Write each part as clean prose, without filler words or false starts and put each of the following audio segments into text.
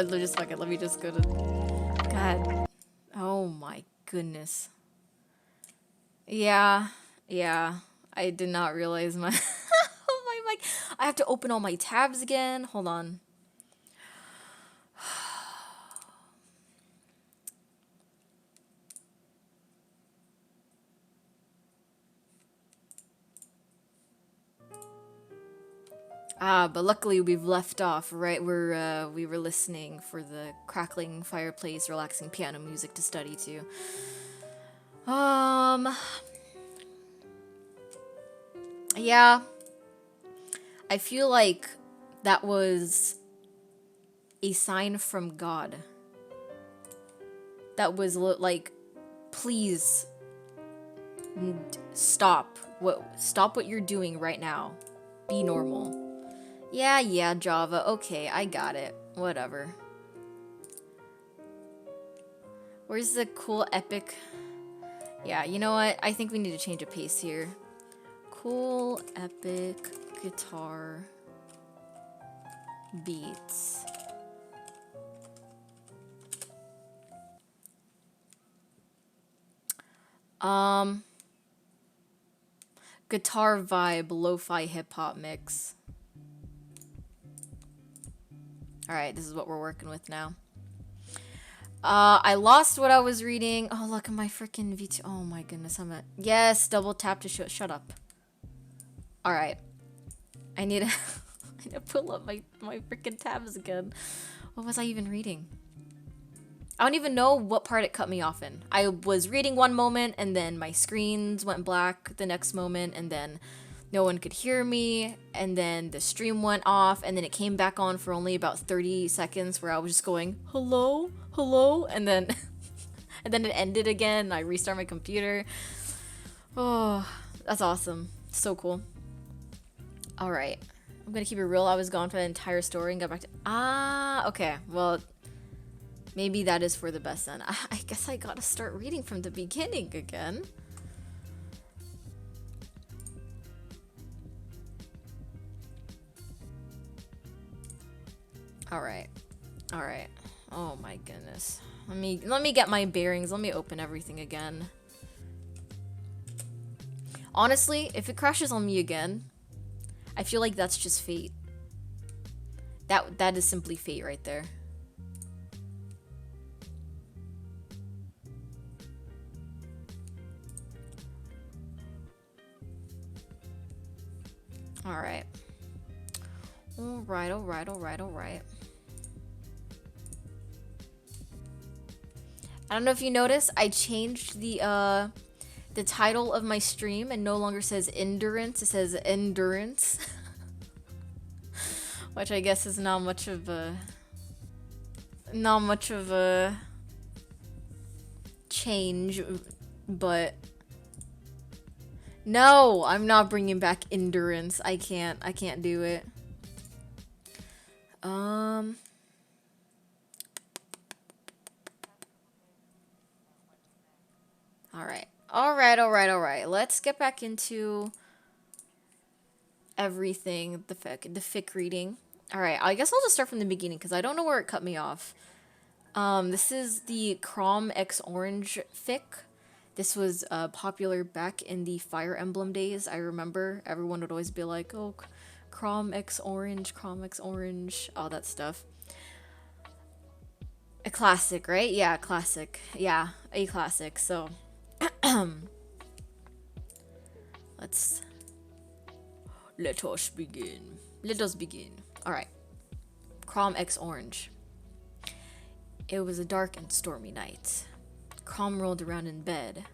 know, just fuck it. Let me just go to. God. Oh my goodness. Yeah. Yeah. I did not realize my. Oh my mic. I have to open all my tabs again. Hold on. But luckily we've left off right where we were listening for the crackling fireplace, relaxing piano music to study to. Yeah. I feel like that was a sign from God. That was like, please stop what you're doing right now. Be normal. Yeah, Java. Okay, I got it. Whatever. Where's the cool epic? Yeah, you know what? I think we need to change a pace here. Cool epic guitar beats. Guitar vibe, lo-fi hip-hop mix. Alright, this is what we're working with now. I lost what I was reading. Oh, look at my freaking VT. Oh my goodness, I'm at. Yes, double tap to show. Shut up. Alright. I need to, I need to pull up my freaking tabs again. What was I even reading? I don't even know what part it cut me off in. I was reading one moment, and then my screens went black the next moment, and then no one could hear me, and then the stream went off, and then it came back on for only about 30 seconds where I was just going, hello, hello, and then and then it ended again, and I restarted my computer. Oh, that's awesome. So cool. Alright. I'm gonna keep it real. I was gone for the entire story and got back to... okay. Well, maybe that is for the best then. I guess I gotta start reading from the beginning again. Alright. Alright. Oh my goodness. Let me get my bearings. Let me open everything again. Honestly, if it crashes on me again, I feel like that's just fate. That is simply fate right there. Alright. Alright. I don't know if you noticed, I changed the title of my stream and no longer says endurance, it says endurance. Which I guess is not much of a change, but no, I'm not bringing back endurance. I can't do it. Alright. Let's get back into everything, the fic reading. Alright, I guess I'll just start from the beginning because I don't know where it cut me off. This is the Crom X Orange fic. This was popular back in the Fire Emblem days. I remember everyone would always be like, oh, Crom X Orange, all that stuff. A classic, right? Yeah, classic. Yeah, a classic. So, let us begin. Alright. Crom X Orange. It was a dark and stormy night. Crom rolled around in bed.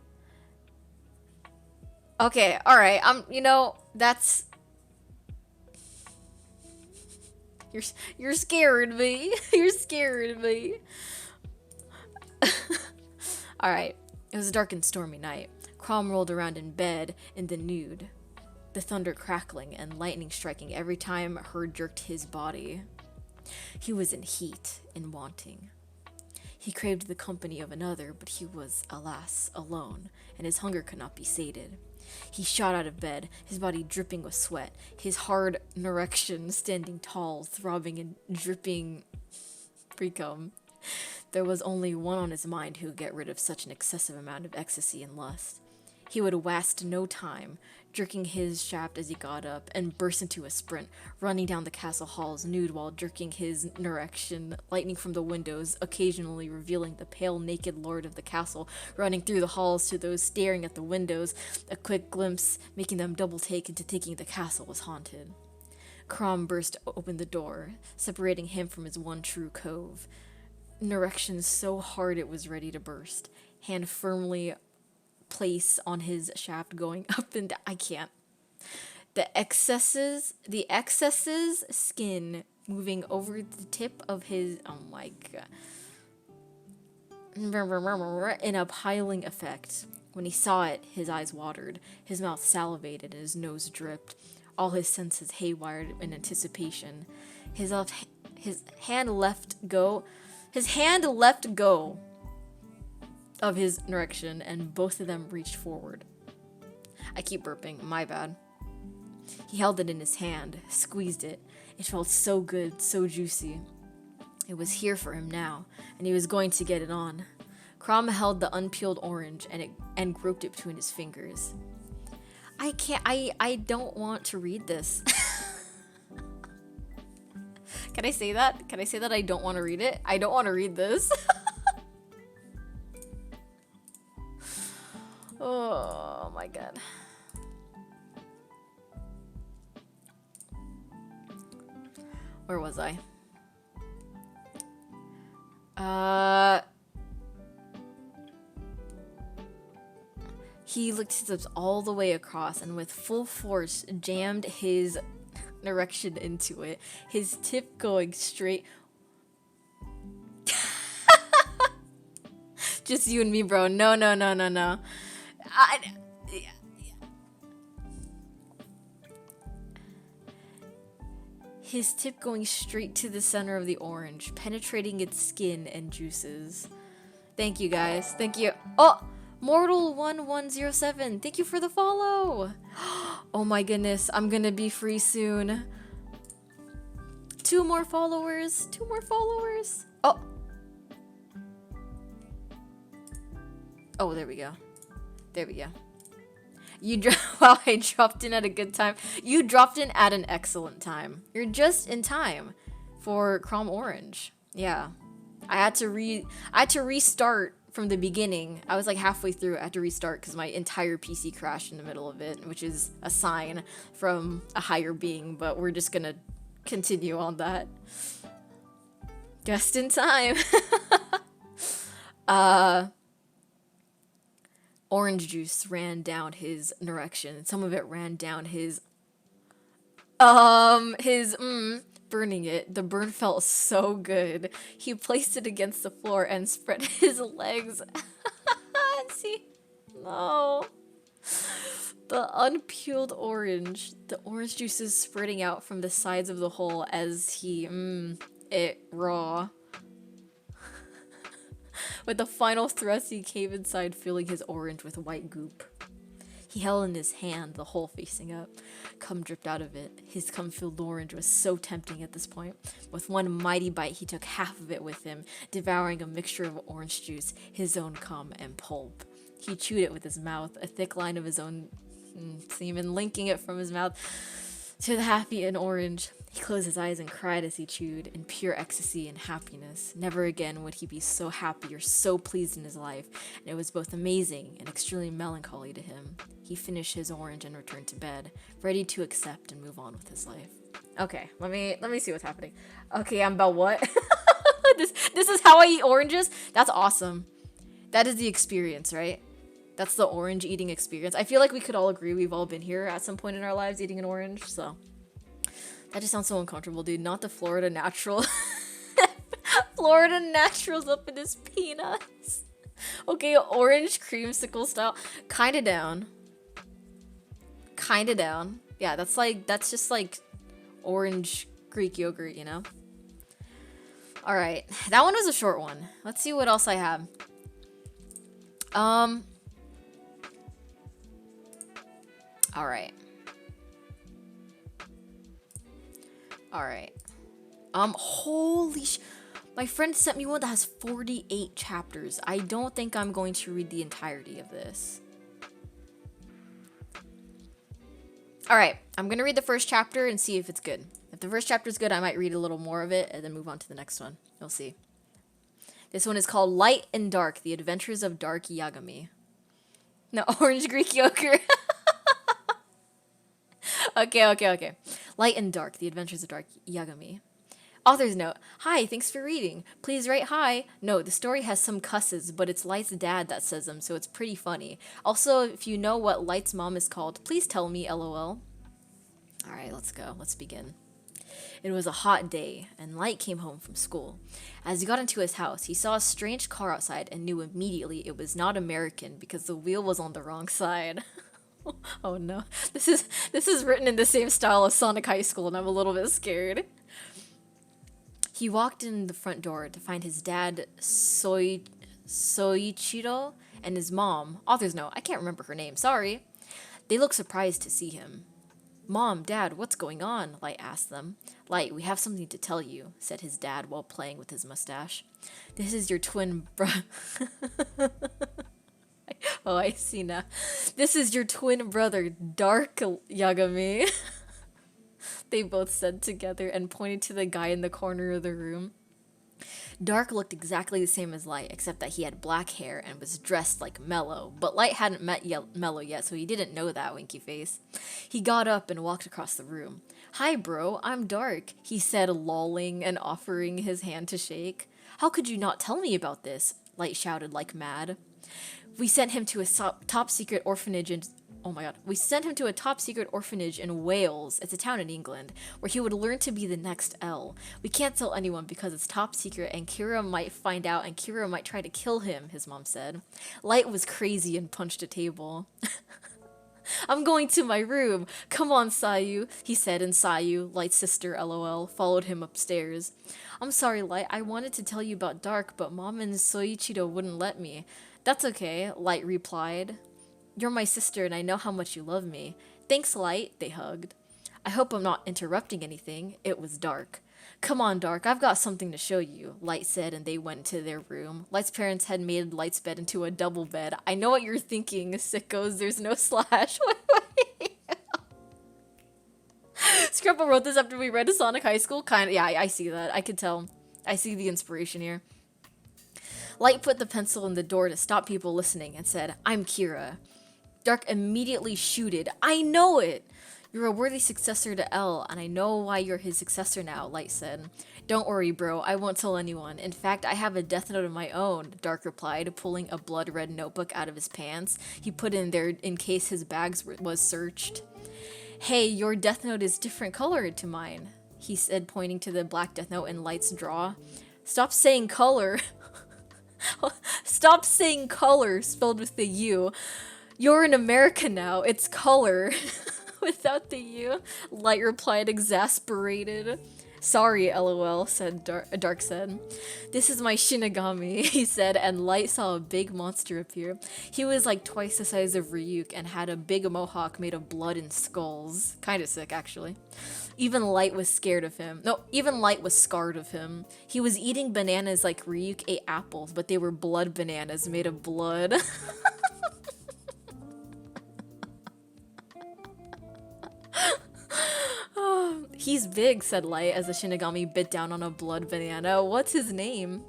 Okay, alright, you know, that's... You're scaring me. You're scaring me. Alright, it was a dark and stormy night. Crom rolled around in bed in the nude. The thunder crackling and lightning striking every time Her jerked his body. He was in heat and wanting. He craved the company of another, but he was, alas, alone, and his hunger could not be sated. He shot out of bed, his body dripping with sweat, his hard erection standing tall, throbbing and dripping pre-cum. There was only one on his mind who would get rid of such an excessive amount of ecstasy and lust. He would waste no time, jerking his shaft as he got up, and burst into a sprint, running down the castle halls nude while jerking his erection, lightning from the windows, occasionally revealing the pale, naked lord of the castle, running through the halls to those staring at the windows, a quick glimpse making them double take into thinking the castle was haunted. Crom burst open the door, separating him from his one true cove. An erection so hard it was ready to burst, hand firmly place on his shaft going up and down. I can't. The excesses skin moving over the tip of his, oh my god, in a piling effect. When he saw it, his eyes watered, his mouth salivated, and his nose dripped, all his senses haywired in anticipation. His hand left go of his erection, and both of them reached forward. I keep burping, my bad. He held it in his hand, squeezed it. It felt so good, so juicy. It was here for him now, and he was going to get it on. Crom held the unpeeled orange and groped it between his fingers. I don't want to read this. Can I say that? Can I say that I don't want to read it? I don't want to read this. Oh my god. Where was I? He licked his lips all the way across and with full force jammed his erection into it, his tip going straight. Just you and me, bro. No. His tip going straight to the center of the orange, penetrating its skin and juices. Thank you, guys. Thank you. Oh, Mortal1107. Thank you for the follow. Oh my goodness. I'm gonna be free soon. 2 more followers. 2 more followers. Oh. Oh, there we go. There we go. Wow, I dropped in at a good time. You dropped in at an excellent time. You're just in time for Crom Orange. Yeah. I had to restart from the beginning. I was like halfway through. I had to restart because my entire PC crashed in the middle of it, which is a sign from a higher being, but we're just gonna continue on that. Just in time. Orange juice ran down his erection. Some of it ran down his burning it. The burn felt so good. He placed it against the floor and spread his legs. See? No. The unpeeled orange. The orange juice is spreading out from the sides of the hole as he it raw. With the final thrust, he came inside, filling his orange with white goop. He held in his hand the hole facing up. Cum dripped out of it. His cum-filled orange was so tempting at this point. With one mighty bite, he took half of it with him, devouring a mixture of orange juice, his own cum, and pulp. He chewed it with his mouth, a thick line of his own semen linking it from his mouth to the happy and orange. He closed his eyes and cried as he chewed, in pure ecstasy and happiness. Never again would he be so happy or so pleased in his life, and it was both amazing and extremely melancholy to him. He finished his orange and returned to bed, ready to accept and move on with his life. Okay, let me see what's happening. Okay, I'm about what? This is how I eat oranges? That's awesome. That is the experience, right? That's the orange eating experience. I feel like we could all agree we've all been here at some point in our lives eating an orange, so. That just sounds so uncomfortable, dude. Not the Florida natural. Florida naturals up in his peanuts. Okay, orange creamsicle style. Kinda down. Kinda down. Yeah, that's just like orange Greek yogurt, you know? Alright, that one was a short one. Let's see what else I have. Alright. Alright. Holy My friend sent me one that has 48 chapters. I don't think I'm going to read the entirety of this. Alright, I'm going to read the first chapter and see if it's good. If the first chapter is good, I might read a little more of it and then move on to the next one. We'll see. This one is called Light and Dark, The Adventures of Dark Yagami. No, Orange Greek Yogurt. Okay. Light and Dark, The Adventures of Dark Yagami. Author's note. Hi, thanks for reading. Please write hi. No, the story has some cusses, but it's Light's dad that says them, so it's pretty funny. Also, if you know what Light's mom is called, please tell me, lol. Alright, let's go. Let's begin. It was a hot day, and Light came home from school. As he got into his house, he saw a strange car outside and knew immediately it was not American because the wheel was on the wrong side. Oh no. This is written in the same style as Sonic High School, and I'm a little bit scared. He walked in the front door to find his dad, Soichiro, and his mom. Author's note. I can't remember her name. Sorry. They looked surprised to see him. Mom, Dad, what's going on? Light asked them. Light, we have something to tell you, said his dad while playing with his mustache. This is your twin Oh, I see now. This is your twin brother, Dark Yagami. They both said together and pointed to the guy in the corner of the room. Dark looked exactly the same as Light, except that he had black hair and was dressed like Mellow, but Light hadn't met Mellow yet, so he didn't know that winky face. He got up and walked across the room. Hi, bro, I'm Dark, he said, lolling and offering his hand to shake. How could you not tell me about this? Light shouted like mad. We sent him to a top secret orphanage in... Oh my god. We sent him to a top secret orphanage in Wales. It's a town in England, where he would learn to be the next L. We can't tell anyone because it's top secret and Kira might find out and Kira might try to kill him, his mom said. Light was crazy and punched a table. I'm going to my room. Come on, Sayu, he said, and Sayu, Light's sister, lol, followed him upstairs. I'm sorry, Light. I wanted to tell you about Dark, but Mom and Soichiro wouldn't let me. That's okay, Light replied. You're my sister and I know how much you love me. Thanks, Light, they hugged. I hope I'm not interrupting anything. It was Dark. Come on, Dark, I've got something to show you, Light said, and they went to their room. Light's parents had made Light's bed into a double bed. I know what you're thinking, sickos, there's no slash. Wait. Scrapple wrote this after we read Sonic High School? Yeah, I see that. I could tell. I see the inspiration here. Light put the pencil in the door to stop people listening and said, I'm Kira. Dark immediately shooted. I know it! You're a worthy successor to L, and I know why you're his successor now, Light said. Don't worry, bro. I won't tell anyone. In fact, I have a death note of my own, Dark replied, pulling a blood-red notebook out of his pants. He put it in there in case his bags was searched. Hey, your death note is different color to mine, he said, pointing to the black death note in Light's drawer. Stop saying color. Stop saying color, spelled with the U. You're in America now. It's color. Without the U, Light replied, exasperated. Sorry, lol, said Dark said. This is my Shinigami, he said, and Light saw a big monster appear. He was like twice the size of Ryuk and had a big mohawk made of blood and skulls. Kinda sick, actually. Even Light was scared of him. No, even Light was scarred of him. He was eating bananas like Ryuk ate apples, but they were blood bananas made of blood. He's big, said Light as the Shinigami bit down on a blood banana. What's his name?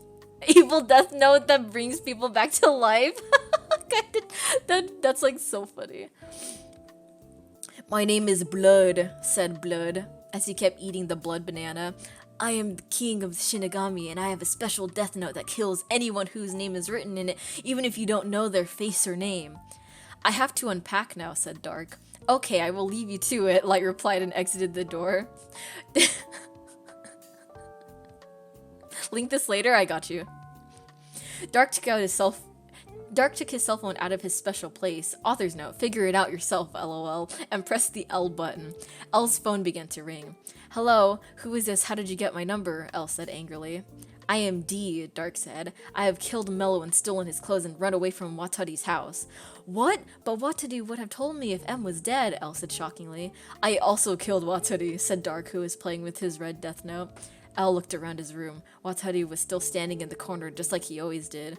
Evil death note that brings people back to life? That's like so funny. My name is Blood, said Blood, as he kept eating the blood banana. I am the king of Shinigami, and I have a special death note that kills anyone whose name is written in it, even if you don't know their face or name. I have to unpack now, said Dark. Okay, I will leave you to it, Light replied and exited the door. Link this later, I got you. Dark took his cell phone out of his special place. Author's note, figure it out yourself, lol, and pressed the L button. L's phone began to ring. Hello, who is this? How did you get my number? L said angrily. I am D, Dark said. I have killed Mello and stolen his clothes and run away from Watari's house. What? But Watari would have told me if M was dead, L said shockingly. I also killed Watari, said Dark, who was playing with his red death note. L looked around his room. Watari was still standing in the corner just like he always did.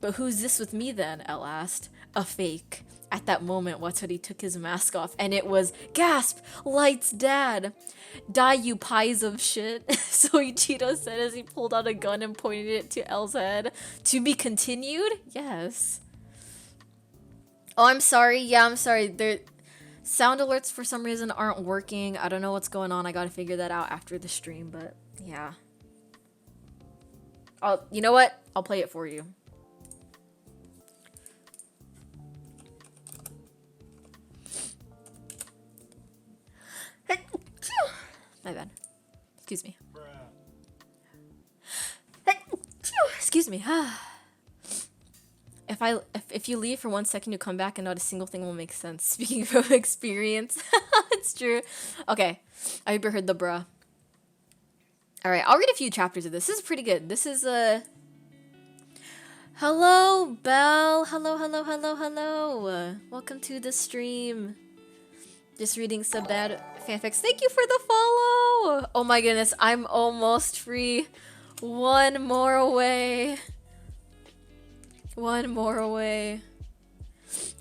But who's this with me then? L asked. A fake. At that moment, Watari took his mask off and it was, gasp, Light's dad. Die, you pies of shit, Soichiro said as he pulled out a gun and pointed it to L's head. To be continued? Yes. Oh, I'm sorry. Yeah, I'm sorry. There, sound alerts for some reason aren't working. I don't know what's going on. I gotta figure that out after the stream, but yeah. You know what? I'll play it for you. My bad. Excuse me. Excuse me. If you leave for 1 second, you come back and not a single thing will make sense. Speaking from experience. It's true. Okay. I hope you heard the bruh. Alright, I'll read a few chapters of this. This is pretty good. This is hello, Belle. Hello. Welcome to the stream. Just reading some bad fanfics. Thank you for the follow. Oh my goodness, I'm almost free. One more away.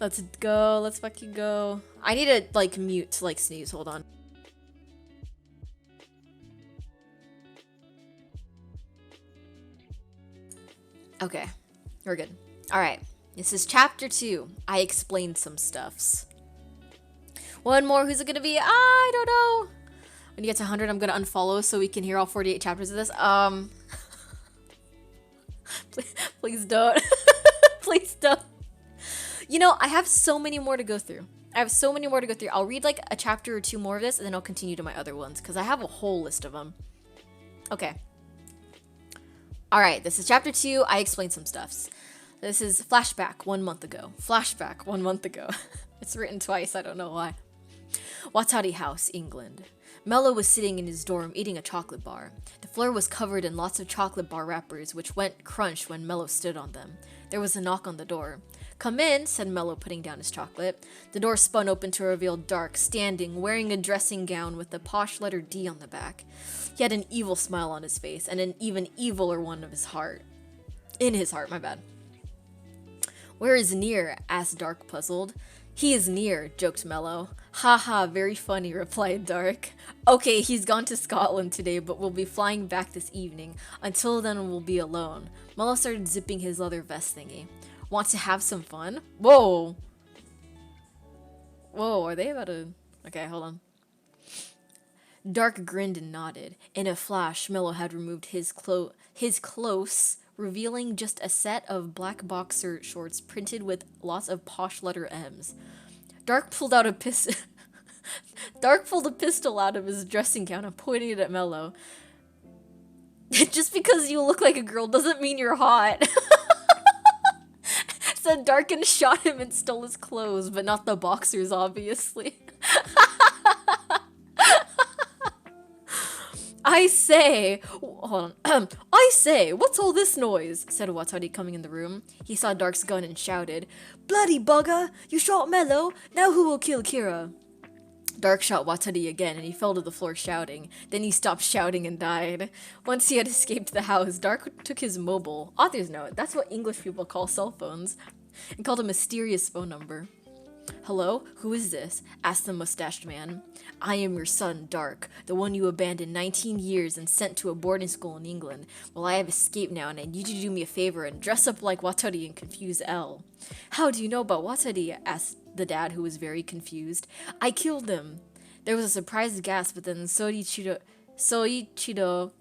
Let's go. Let's fucking go. I need to like mute to like sneeze. Hold on. Okay, we're good. All right, this is chapter 2. I explained some stuffs. One more. Who's it gonna be? I don't know. When you get to 100, I'm gonna unfollow so we can hear all 48 chapters of this. Please don't. Please don't. You know, I have so many more to go through. I'll read like a chapter or 2 more of this, and then I'll continue to my other ones because I have a whole list of them. Okay. All right. This is chapter 2. I explained some stuffs. This is flashback 1 month ago. It's written twice. I don't know why. Watari House, England. Mello was sitting in his dorm eating a chocolate bar. The floor was covered in lots of chocolate bar wrappers, which went crunch when Mello stood on them. There was a knock on the door. Come in, said Mello, putting down his chocolate. The door spun open to reveal Dark, standing, wearing a dressing gown with the posh letter D on the back. He had an evil smile on his face, and an even eviler one of his heart. In his heart, my bad. Where is Near? Asked Dark, puzzled. He is near, joked Mello. Haha, very funny, replied Dark. Okay, he's gone to Scotland today, but we'll be flying back this evening. Until then, we'll be alone. Mello started zipping his leather vest thingy. Want to have some fun? Whoa, are they about to... Okay, hold on. Dark grinned and nodded. In a flash, Mello had removed his close, revealing just a set of black boxer shorts printed with lots of posh letter M's. Dark pulled a pistol out of his dressing gown and pointed it at Mello. Just because you look like a girl doesn't mean you're hot. Said Dark and shot him and stole his clothes, but not the boxers, obviously. I say, hold on. I say, what's all this noise? Said Watari, coming in the room. He saw Dark's gun and shouted, Bloody bugger! You shot Mello! Now who will kill Kira? Dark shot Watari again, and he fell to the floor shouting. Then he stopped shouting and died. Once he had escaped the house, Dark took his mobile. Author's note, that's what English people call cell phones. And called a mysterious phone number. Hello? Who is this? Asked the mustached man. I am your son, Dark, the one you abandoned 19 years and sent to a boarding school in England. Well, I have escaped now, and I need you to do me a favor and dress up like Watari and confuse L. How do you know about Watari? Asked the dad, who was very confused. I killed him. There was a surprised gasp, but then Soichiro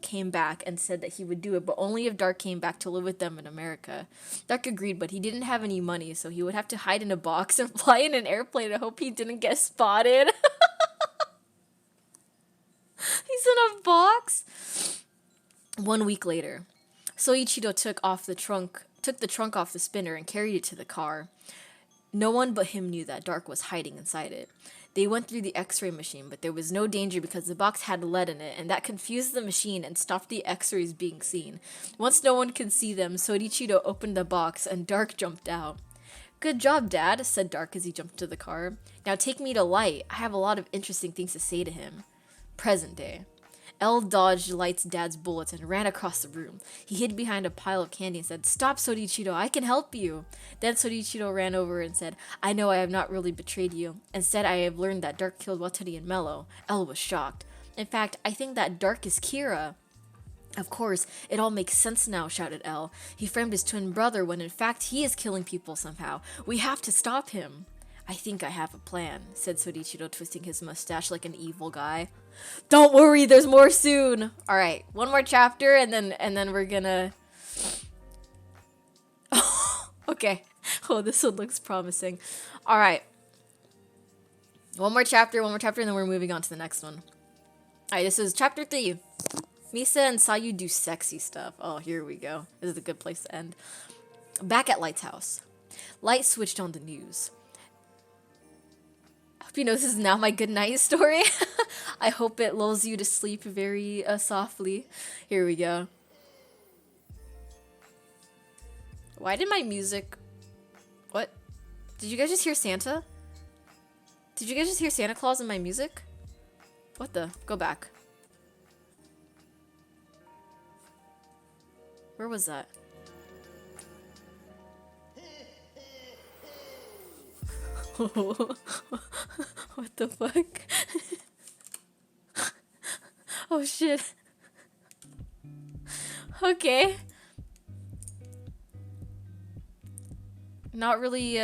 came back and said that he would do it, but only if Dark came back to live with them in America. Dark agreed, but he didn't have any money, so he would have to hide in a box and fly in an airplane and hope he didn't get spotted. He's in a box? 1 week later, Soichiro took the trunk off the spinner and carried it to the car. No one but him knew that Dark was hiding inside it. They went through the x-ray machine, but there was no danger because the box had lead in it, and that confused the machine and stopped the x-rays being seen. Once no one could see them, Soichiro opened the box, and Dark jumped out. Good job, Dad, said Dark as he jumped to the car. Now take me to Light. I have a lot of interesting things to say to him. Present day. Elle dodged Light's dad's bullets and ran across the room. He hid behind a pile of candy and said, "Stop, Sorichiro, I can help you." Then Sorichiro ran over and said, "I know I have not really betrayed you. Instead, I have learned that Dark killed Watari and Mello." Elle was shocked. "In fact, I think that Dark is Kira." "Of course, it all makes sense now," shouted Elle. "He framed his twin brother when in fact he is killing people somehow. We have to stop him." "I think I have a plan," said Sorichiro, twisting his mustache like an evil guy. "Don't worry, there's more soon." All right, one more chapter and then we're gonna Okay. Oh, this one looks promising. All right. One more chapter, and then we're moving on to the next one. All right, this is chapter 3. Misa and Sayu do sexy stuff. Oh, here we go. This is a good place to end. Back at Light's house. Light switched on the news. I hope you know this is now my good night story. I hope it lulls you to sleep very softly. Here we go. Why did my music... What? Did you guys just hear Santa? Did you guys just hear Santa Claus in my music? What the? Go back. Where was that? What the fuck? Oh shit. Okay. Not really,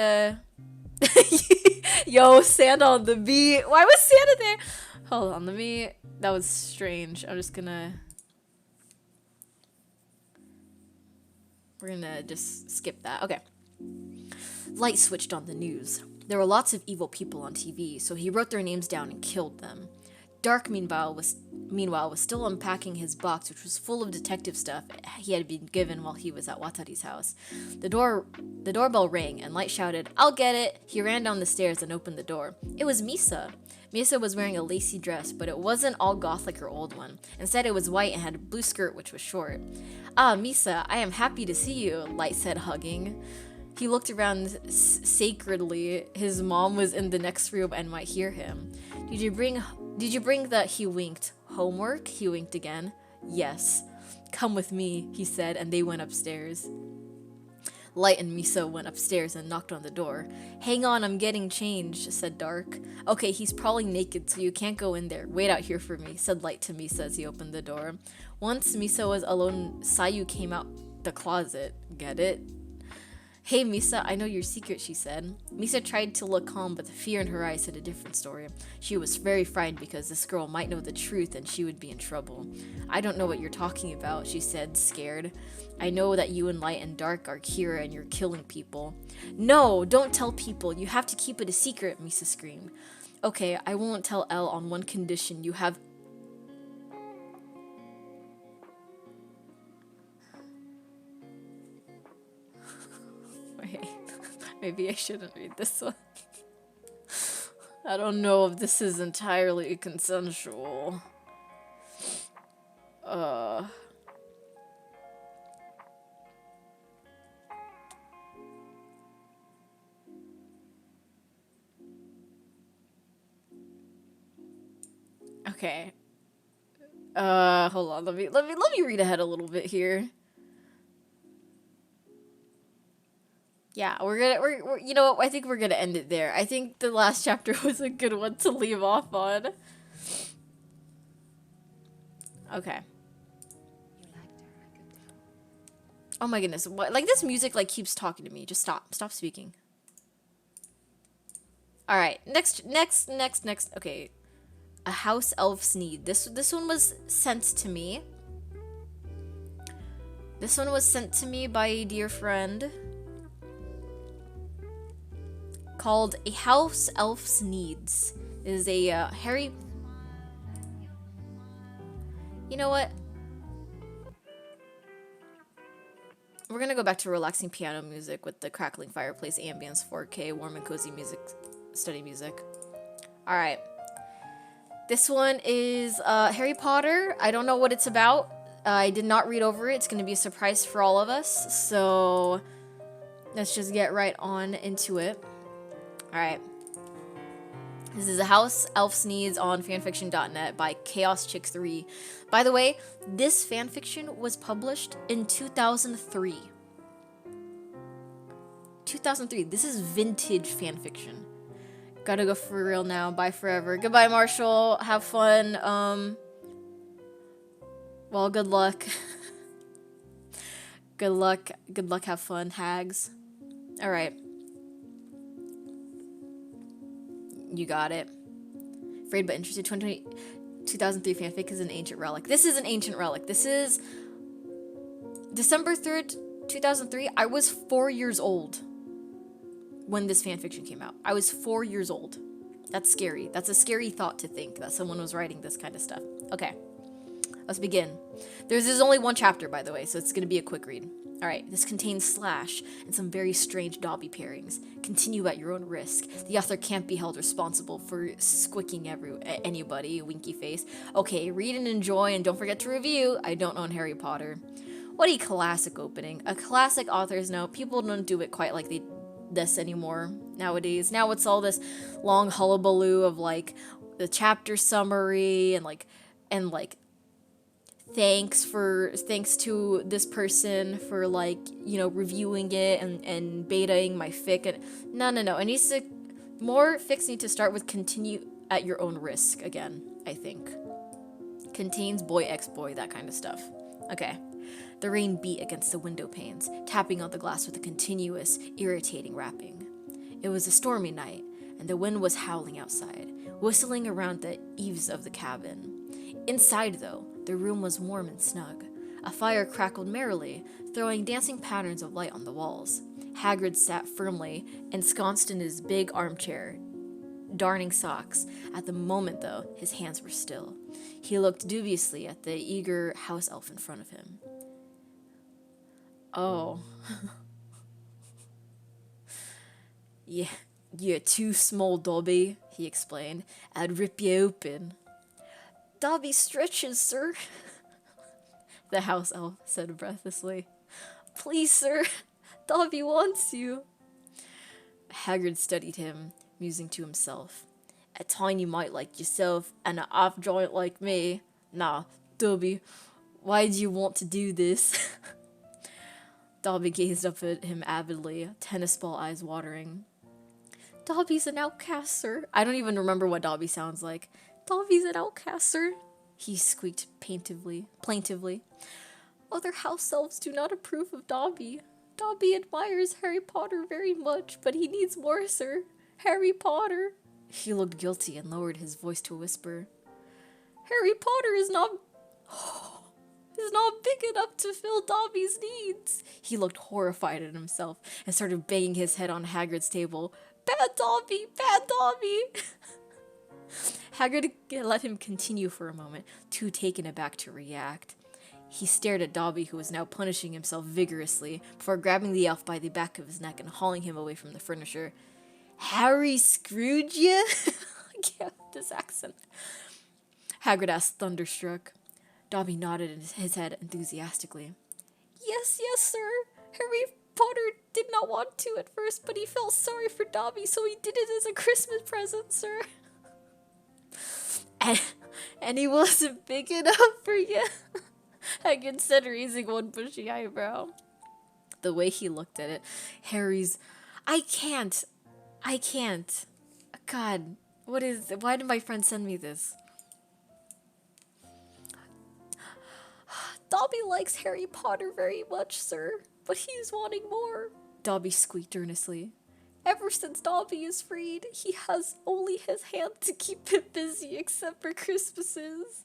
Yo, Santa on the beat. Why was Santa there? Hold on, that was strange. I'm just gonna... We're gonna just skip that. Okay. Light switched on the news. There were lots of evil people on TV, so he wrote their names down and killed them. Dark, meanwhile, was still unpacking his box, which was full of detective stuff he had been given while he was at Watari's house. The doorbell rang, and Light shouted, "I'll get it!" He ran down the stairs and opened the door. It was Misa. Misa was wearing a lacy dress, but it wasn't all goth like her old one. Instead, it was white and had a blue skirt, which was short. "Ah, Misa, I am happy to see you," Light said, hugging. He looked around sacredly. His mom was in the next room and might hear him. Did you bring the..." He winked. "Homework?" He winked again. "Yes." "Come with me," he said, and they went upstairs. Light and Misa went upstairs and knocked on the door. "Hang on, I'm getting changed," said Dark. "Okay, he's probably naked, so you can't go in there. Wait out here for me," said Light to Misa as he opened the door. Once Misa was alone, Sayu came out the closet. Get it? "Hey, Misa, I know your secret," she said. Misa tried to look calm, but the fear in her eyes said a different story. She was very frightened because this girl might know the truth and she would be in trouble. "I don't know what you're talking about," she said, scared. "I know that you and Light and Dark are Kira and you're killing people." "No, don't tell people. You have to keep it a secret," Misa screamed. "Okay, I won't tell Elle on one condition. You have..." Wait, maybe I shouldn't read this one. I don't know if this is entirely consensual. Okay. Hold on. Let me read ahead a little bit here. Yeah, we're you know what? I think we're gonna end it there. I think the last chapter was a good one to leave off on. Okay. Oh my goodness! What? Like this music like keeps talking to me. Just stop. Stop speaking. All right. Next. Okay. A house elf's need. This one was sent to me. This one was sent to me by a dear friend. Called A House Elf's Needs. It is a Harry... You know what? We're gonna go back to relaxing piano music with the crackling fireplace ambience 4K warm and cozy music, study music. Alright. This one is Harry Potter. I don't know what it's about. I did not read over it. It's gonna be a surprise for all of us. So let's just get right on into it. Alright. This is a House Elf Sneeze on fanfiction.net by ChaosChick3. By the way, this fanfiction was published in 2003. 2003. This is vintage fanfiction. Gotta go for real now. Bye forever. Goodbye, Marshall. Have fun. Well, good luck. Good luck. Good luck. Have fun, hags. All right. You got it. Afraid but interested. 2003 fanfic is an ancient relic. This is an ancient relic. This is December 3rd, 2003. I was 4 years old when this fanfiction came out. I was 4 years old. That's scary. That's a scary thought to think that someone was writing this kind of stuff. Okay, let's begin. There's only one chapter, by the way, so it's going to be a quick read. All right, this contains slash and some very strange Dobby pairings. Continue at your own risk. The author can't be held responsible for squicking anybody, winky face. Okay, read and enjoy, and don't forget to review. I don't own Harry Potter. What a classic opening. A classic author's note. People don't do it quite like this anymore nowadays. Now it's all this long hullabaloo of like the chapter summary and like thanks to this person for like, you know, reviewing it and betaing my fic. And no, it needs to, more fics need to start with continue at your own risk again, I think. Contains boy ex boy, that kind of stuff. Okay. The rain beat against the window panes, tapping on the glass with a continuous, irritating rapping. It was a stormy night, and the wind was howling outside, whistling around the eaves of the cabin. Inside, though, the room was warm and snug. A fire crackled merrily, throwing dancing patterns of light on the walls. Hagrid sat firmly, ensconced in his big armchair, darning socks. At the moment, though, his hands were still. He looked dubiously at the eager house elf in front of him. Oh. Yeah, you're too small, Dobby, he explained. I'd rip you open. Dobby stretches, sir, the house elf said breathlessly. Please, sir, Dobby wants you. Hagrid studied him, musing to himself. A tiny mite like yourself and an off-joint like me. Nah, Dobby, why do you want to do this? Dobby gazed up at him avidly, tennis ball eyes watering. Dobby's an outcast, sir. I don't even remember what Dobby sounds like. Dobby's an outcast, sir, he squeaked plaintively. Other house elves do not approve of Dobby. Dobby admires Harry Potter very much, but he needs more, sir. Harry Potter. He looked guilty and lowered his voice to a whisper. Harry Potter is not big enough to fill Dobby's needs. He looked horrified at himself and started banging his head on Hagrid's table. Bad Dobby! Bad Dobby! Hagrid let him continue for a moment, too taken aback to react. He stared at Dobby, who was now punishing himself vigorously, before grabbing the elf by the back of his neck and hauling him away from the furniture. Harry screwed you? I can't with this accent. Hagrid asked, thunderstruck. Dobby nodded his head enthusiastically. Yes, sir. Harry Potter did not want to at first, but he felt sorry for Dobby, so he did it as a Christmas present, sir. And he wasn't big enough for you? Hagrid said, raising one bushy eyebrow. The way he looked at it, Harry's... I can't. God, why did my friend send me this? Dobby likes Harry Potter very much, sir, but he's wanting more, Dobby squeaked earnestly. Ever since Dobby is freed, he has only his hand to keep him busy except for Christmases.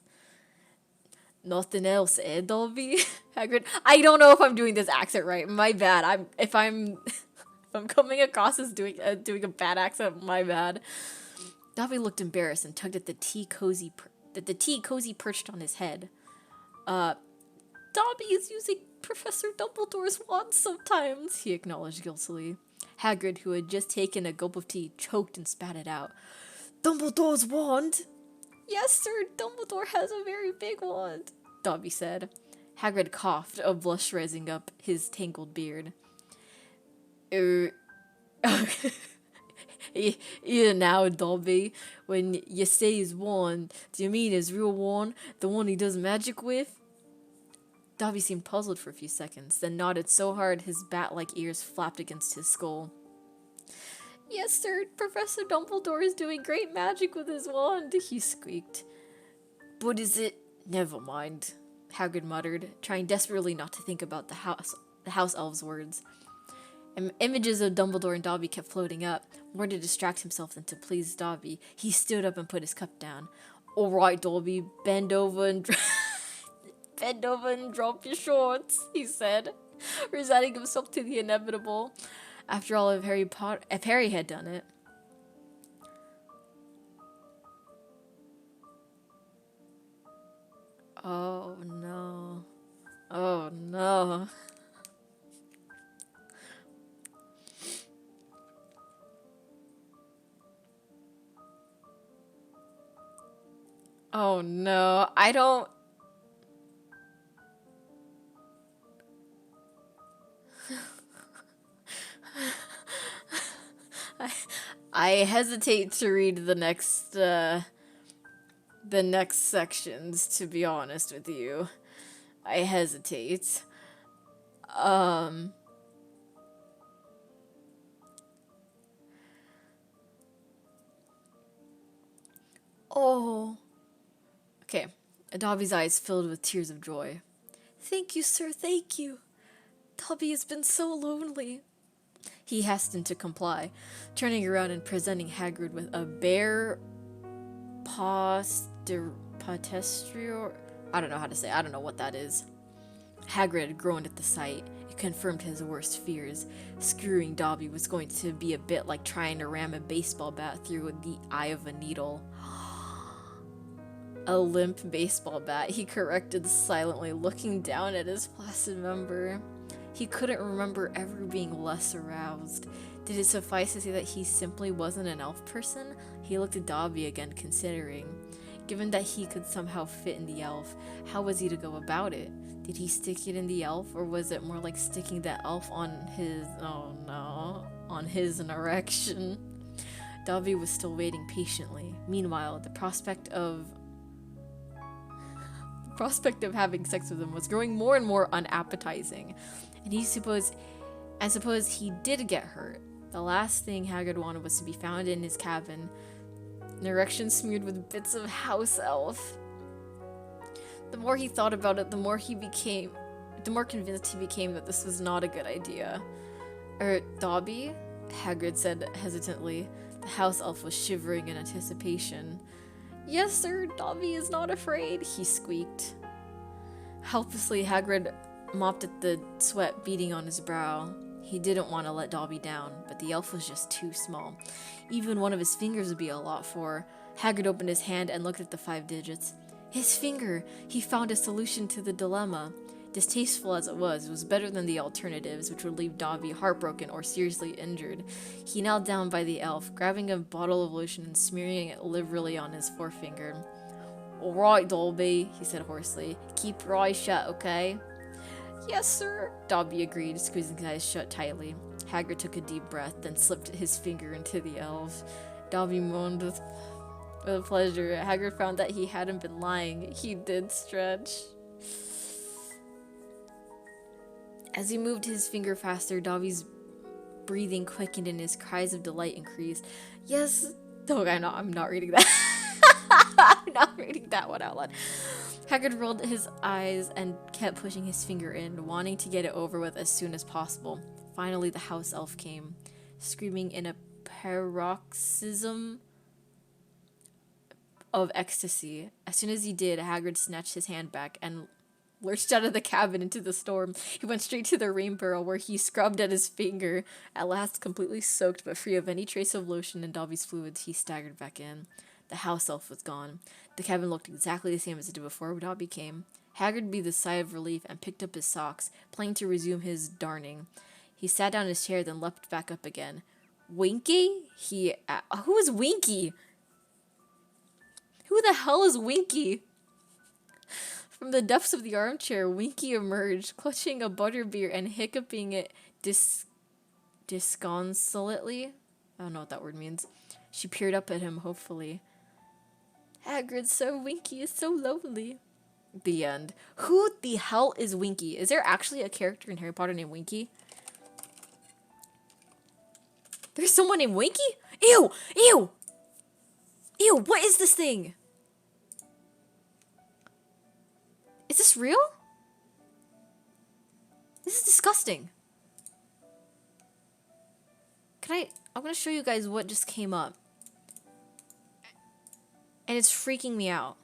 Nothing else, eh, Dobby? Hagrid, I don't know if I'm doing this accent right. My bad. If I'm coming across as doing a bad accent, my bad. Dobby looked embarrassed and tugged at the tea cozy perched on his head. Dobby is using Professor Dumbledore's wand sometimes, he acknowledged guiltily. Hagrid, who had just taken a gulp of tea, choked and spat it out. Dumbledore's wand? Yes, sir, Dumbledore has a very big wand, Dobby said. Hagrid coughed, a blush rising up his tangled beard. Yeah, now, Dobby, when you say his wand, do you mean his real wand? The one he does magic with? Dobby seemed puzzled for a few seconds, then nodded so hard his bat-like ears flapped against his skull. Yes, sir, Professor Dumbledore is doing great magic with his wand, he squeaked. But is it? Never mind, Hagrid muttered, trying desperately not to think about the house elf's words. Images of Dumbledore and Dobby kept floating up. More to distract himself than to please Dobby, he stood up and put his cup down. All right, Dobby, bend over and drop your shorts, he said, resigning himself to the inevitable. After all, if Harry had done it. Oh no. Oh no. Oh no. I don't. I hesitate to read the next sections, to be honest with you. I hesitate. Oh. Okay. Dobby's eyes filled with tears of joy. Thank you, sir, thank you. Dobby has been so lonely. He hastened to comply, turning around and presenting Hagrid with a bear patestrior. I don't know how to say. I don't know what that is. Hagrid groaned at the sight. It confirmed his worst fears. Screwing Dobby was going to be a bit like trying to ram a baseball bat through the eye of a needle. A limp baseball bat, he corrected silently, looking down at his placid member. He couldn't remember ever being less aroused. Did it suffice to say that he simply wasn't an elf person? He looked at Dobby again, considering. Given that he could somehow fit in the elf, how was he to go about it? Did he stick it in the elf, or was it more like sticking the elf on his, oh no, on his an erection? Dobby was still waiting patiently. Meanwhile, the prospect of having sex with him was growing more and more unappetizing. And I suppose he did get hurt. The last thing Hagrid wanted was to be found in his cabin, an erection smeared with bits of house elf. The more he thought about it, the more convinced he became that this was not a good idea. Dobby? Hagrid said hesitantly. The house elf was shivering in anticipation. Yes, sir, Dobby is not afraid, he squeaked. Helplessly, Hagrid mopped at the sweat beading on his brow. He didn't want to let Dobby down, but the elf was just too small. Even one of his fingers would be a lot for. Hagrid opened his hand and looked at the 5 digits. His finger! He found a solution to the dilemma. Distasteful as it was better than the alternatives, which would leave Dobby heartbroken or seriously injured. He knelt down by the elf, grabbing a bottle of lotion and smearing it liberally on his forefinger. All right, Dobby, he said hoarsely. Keep your eyes shut, okay? Yes, sir, Dobby agreed, squeezing his eyes shut tightly. Hagrid took a deep breath, then slipped his finger into the elf. Dobby moaned with pleasure. Hagrid found that he hadn't been lying. He did stretch. As he moved his finger faster, Dobby's breathing quickened and his cries of delight increased. Yes. Oh, I'm not reading that. I'm not reading that one out loud. Hagrid rolled his eyes and kept pushing his finger in, wanting to get it over with as soon as possible. Finally, the house elf came, screaming in a paroxysm of ecstasy. As soon as he did, Hagrid snatched his hand back and lurched out of the cabin into the storm. He went straight to the rain barrel where he scrubbed at his finger. At last, completely soaked but free of any trace of lotion and Dobby's fluids, he staggered back in. The house elf was gone. The cabin looked exactly the same as it did before Dobby came. Hagrid breathed a sigh of relief and picked up his socks, planning to resume his darning. He sat down in his chair, then leapt back up again. Winky? Who is Winky? Who the hell is Winky? From the depths of the armchair, Winky emerged, clutching a butterbeer and hiccuping it disconsolately. I don't know what that word means. She peered up at him, hopefully. Hagrid's so Winky is so lonely. The end. Who the hell is Winky? Is there actually a character in Harry Potter named Winky? There's someone named Winky? Ew! Ew! Ew, what is this thing? Is this real? This is disgusting. I'm gonna show you guys what just came up. And it's freaking me out.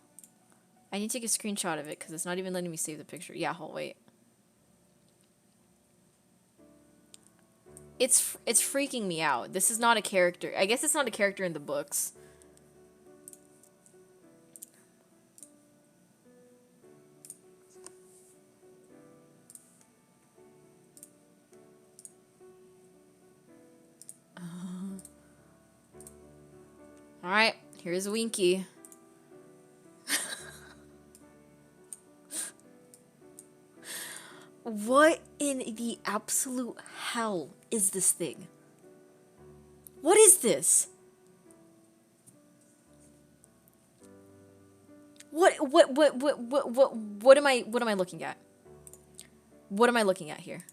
I need to take a screenshot of it because it's not even letting me save the picture. Yeah, hold, wait. It's freaking me out. This is not a character. I guess it's not a character in the books. Alright, here's Winky. What in the absolute hell is this thing? What is this? What am I looking at? What am I looking at here?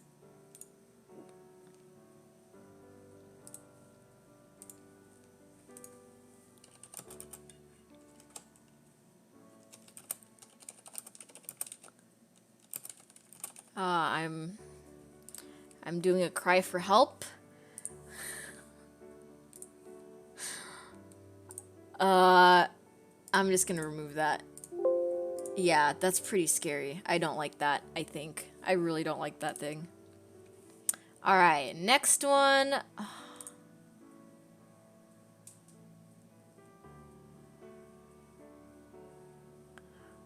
I'm doing a cry for help. I'm just gonna remove that. Yeah, that's pretty scary. I don't like that, I think. I really don't like that thing. Alright, next one.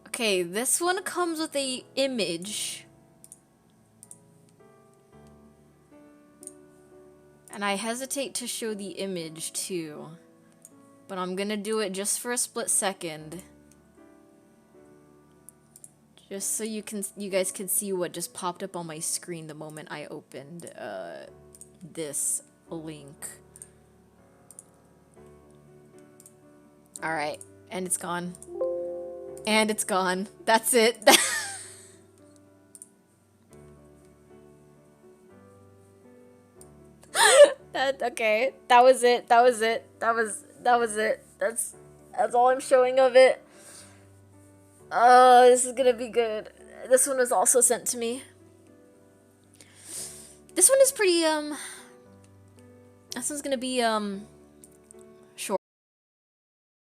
Okay, this one comes with a image. And I hesitate to show the image too. But I'm gonna do it just for a split second. Just so you guys can see what just popped up on my screen the moment I opened this link. Alright, and it's gone. And it's gone. That's it. Okay. That was it. That was it. That was it. That's all I'm showing of it. This is gonna be good. This one was also sent to me. This one is pretty, this one's gonna be,